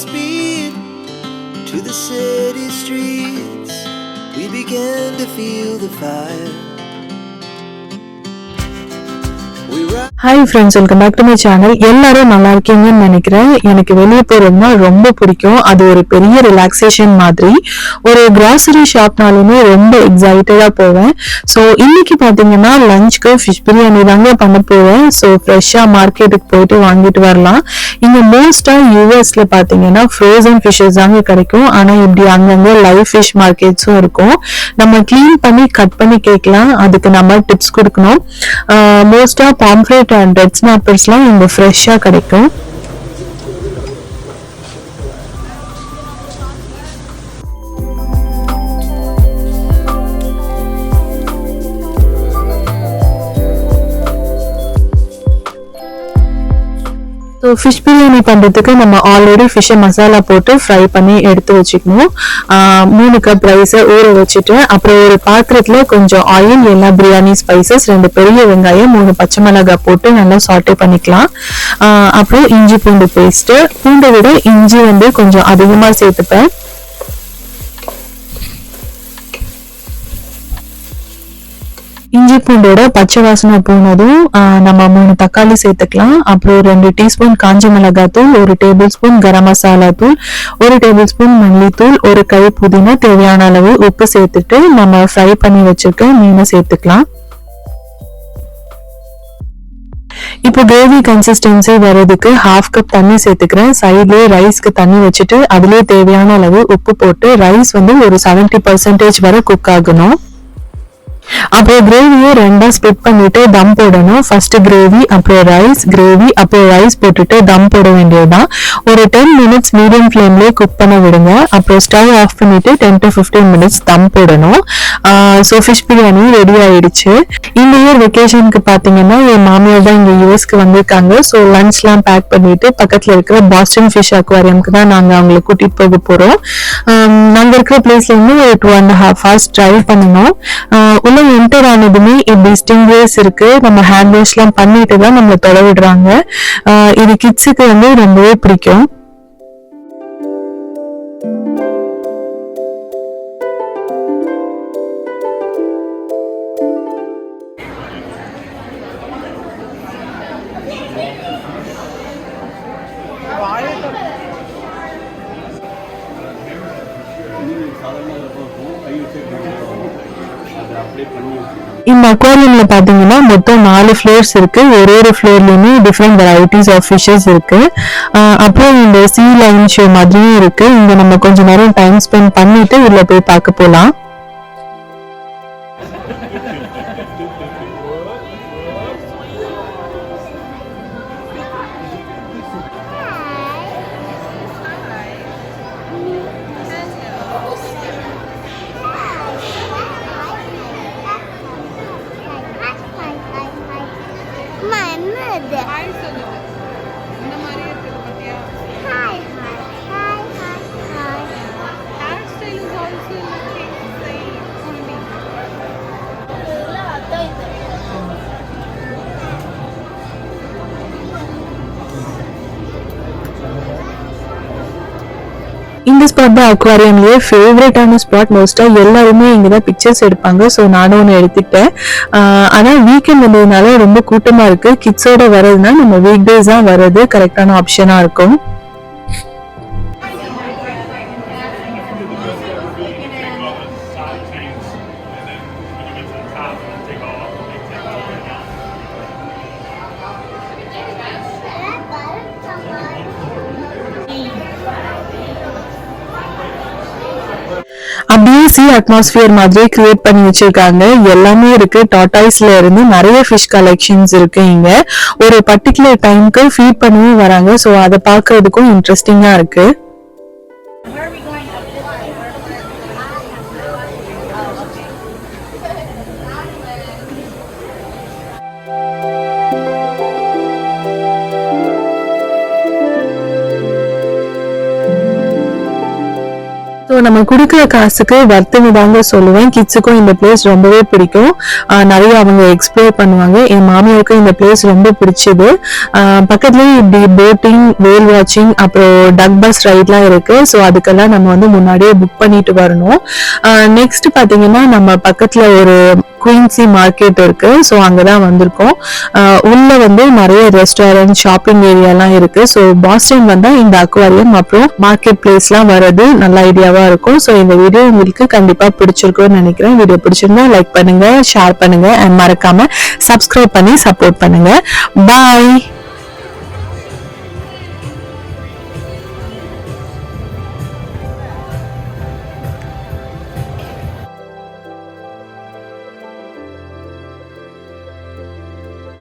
speed to the city streets. We began to feel the fire. Hi friends, welcome back to my channel. எல்லாரும் நல்லா இருக்கீங்கன்னு நினைக்கிறேன். எனக்கு வெளியே போறதுனா ரொம்ப பிடிக்கும். அது ஒரு பெரிய ரிலாக்ஸேஷன் மாதிரி. ஒரு கிராசரி ஷாப்னாலுமே ரொம்ப எக்ஸைட்டடா போவேன். ஸோ இன்னைக்கு பார்த்தீங்கன்னா லஞ்சுக்கு ஃபிஷ் பிரியாணி தாங்க பண்ண போவேன். ஸோ ஃப்ரெஷ்ஷாக மார்க்கெட்டுக்கு போயிட்டு வாங்கிட்டு வரலாம். இங்கே மோஸ்ட்டாக யூஎஸ்ல பார்த்தீங்கன்னா ஃப்ரோசன் ஃபிஷ்ஷஸ் தாங்க கிடைக்கும். ஆனால் இப்படி அங்கங்கே லைவ் ஃபிஷ் மார்க்கெட்ஸும் இருக்கும். நம்ம க்ளீன் பண்ணி கட் பண்ணி கேட்கலாம். அதுக்கு நம்ம டிப்ஸ் கொடுக்கணும். மோஸ்ட்டாக பாம்ஃப்ரெட் அண்ட் ரெட் ஸ்னாப்பர்ஸ்லாம் இங்க ஃப்ரெஷ்ஷா கிடைக்கும். ஸோ ஃபிஷ் பிரியாணி பண்ணுறதுக்கு நம்ம ஆல்ரெடி ஃபிஷ்ஷை மசாலா போட்டு ஃப்ரை பண்ணி எடுத்து வச்சுக்கணும். 3 கப் ரைஸை ஊற வச்சுட்டு அப்புறம் ஒரு பாத்திரத்தில் கொஞ்சம் ஆயில், எல்லா பிரியாணி ஸ்பைசஸ், 2 பெரிய வெங்காயம், 3 பச்சை மிளகாய் போட்டு நல்லா சாட்டே பண்ணிக்கலாம். அப்புறம் இஞ்சி பூண்டு பேஸ்ட்டு, பூண்டை விட இஞ்சி கொஞ்சம் அதிகமாக சேர்த்துப்பேன். இஞ்சி பூண்டோட பச்சை வாசனை போனதும் நம்ம 3 தக்காளி சேர்த்துக்கலாம். அப்புறம் 2 டீஸ்பூன் காஞ்ச மிளகாய் தூள், 1 டேபிள் ஸ்பூன் கரம் மசாலா தூள், 1 டேபிள் ஸ்பூன் மல்லித்தூள், 1 கை புதினா, தேவையான அளவு உப்பு சேர்த்துட்டு நம்ம ஃப்ரை பண்ணி வச்சிருக்க மீனை சேர்த்துக்கலாம். இப்போ கிரேவி கன்சிஸ்டன்சி வர்றதுக்கு 1/2 கப் தண்ணி சேர்த்துக்கிறேன். சைட்லேயே ரைஸ்க்கு தண்ணி வச்சுட்டு அதுலேயே தேவையான அளவு உப்பு போட்டு ரைஸ் ஒரு 70% வரை குக் ஆகணும். அப்புறம் கிரேவியை 2ஆ ஸ்ப்ளிட் பண்ணிட்டு தம் போடணும். ஃபர்ஸ்ட் கிரேவி, அப்புறம் ரைஸ், கிரேவி, அப்புறம் ரைஸ் போட்டுட்டு தம் போட வேண்டியதுதான். ஒரு 10 மினிட்ஸ் மீடியம் ஃப்ளேம்லேயே குக் பண்ண விடுங்க. அப்புறம் ஸ்டவ் ஆஃப் பண்ணிட்டு 10 to 15 மினிட்ஸ் தம் போடணும். ஸோ ஃபிஷ் பிரியாணி ரெடி ஆயிடுச்சு. இந்த இயர் வெக்கேஷனுக்கு பார்த்தீங்கன்னா என் மாமியார் தான் இங்கே யூஎஸ்க்கு வந்திருக்காங்க. ஸோ லஞ்ச்லாம் பேக் பண்ணிட்டு பக்கத்தில் இருக்கிற பாஸ்டன் ஃபிஷ் அக்வாரியம்க்கு தான் நாங்கள் அவங்களை கூட்டிட்டு போக போகிறோம். நாங்கள் இருக்கிற பிளேஸ்ல இருந்து ஒரு 2.5 hours டிரைவ் பண்ணணும். உள்ள என்டர் ஆனதுமே இப்படி ஸ்டிங்ரேஸ் இருக்கு. நம்ம ஹேண்ட் வாஷ் எல்லாம் பண்ணிட்டு தான் நம்மளை தொட விடுறாங்க. இது கிட்ஸுக்கு ரொம்பவே பிடிக்கும். இந்த அக்வாரியம்ல பாத்தீங்கன்னா மொத்தம் 4 ஃப்ளோர்ஸ் இருக்கு. ஒரு ஃப்ளோர்லயுமே டிஃப்ரெண்ட் வெரைட்டிஸ் ஆஃப் ஃபிஷஸ் இருக்கு. அப்புறம் இந்த சீ லைன் ஷோ மாதிரியும் இருக்கு. இங்க நம்ம கொஞ்ச நேரம் டைம் ஸ்பெண்ட் பண்ணிட்டு உள்ள போய் பார்க்க போலாம். இந்த ஸ்பாட் தான் அக்வாரியம்லயே ஃபேவரட்டான ஸ்பாட். மோஸ்டா எல்லாருமே இங்கதான் பிக்சர்ஸ் எடுப்பாங்க. ஸோ நானும் ஒன்று எடுத்துக்கிட்டேன். ஆனா வீக்கெண்ட் வந்ததுனால ரொம்ப கூட்டமா இருக்கு. கிட்ஸோட வர்றதுனா நம்ம வீக் டேஸ் தான் வர்றது கரெக்டான ஆப்ஷனா இருக்கும். அப்படியே சி அட்மாஸ்பியர் மாதிரி கிரியேட் பண்ணி வச்சிருக்காங்க. எல்லாமே இருக்கு. டாட்டாய்ஸ்ல இருந்து நிறைய ஃபிஷ் கலெக்ஷன்ஸ் இருக்கு. இங்க ஒரு பர்டிகுலர் டைம்க்கு ஃபீட் பண்ணவும் வராங்க. ஸோ அதை பார்க்கறதுக்கும் இன்ட்ரெஸ்டிங்கா இருக்கு. ஸோ நம்ம கொடுக்குற காசுக்கு வர்த்துன்னு தாங்க சொல்லுவேன். கிட்ஸுக்கும் இந்த பிளேஸ் ரொம்பவே பிடிக்கும். நிறைய அவங்க எக்ஸ்ப்ளோர் பண்ணுவாங்க. என் மாமியாருக்கும் இந்த பிளேஸ் ரொம்ப பிடிச்சது. பக்கத்துலயே இப்படி போட்டிங், வேல் வாட்சிங், அப்புறம் டக் பஸ் ரைட்லாம் இருக்கு. ஸோ அதுக்கெல்லாம் நம்ம வந்து முன்னாடியே புக் பண்ணிட்டு வரணும். நெக்ஸ்ட் பாத்தீங்கன்னா நம்ம பக்கத்துல ஒரு குயின்சி மார்க்கெட் இருக்கு. ஸோ அங்கதான் வந்திருக்கோம். உள்ள வந்து நிறைய ரெஸ்டாரண்ட், ஷாப்பிங் ஏரியாலாம் இருக்கு. ஸோ பாஸ்டன் வந்தா இந்த அக்வாரியம் அப்புறம் மார்க்கெட் பிளேஸ்லாம் வர்றது நல்ல ஐடியாவா இருக்கும். ஸோ இந்த வீடியோ உங்களுக்கு கண்டிப்பா பிடிச்சிருக்கும்னு நினைக்கிறேன். வீடியோ பிடிச்சிருந்தா லைக் பண்ணுங்க, ஷேர் பண்ணுங்க, அண்ட் மறக்காம சப்ஸ்கிரைப் பண்ணி சப்போர்ட் பண்ணுங்க. பாய்.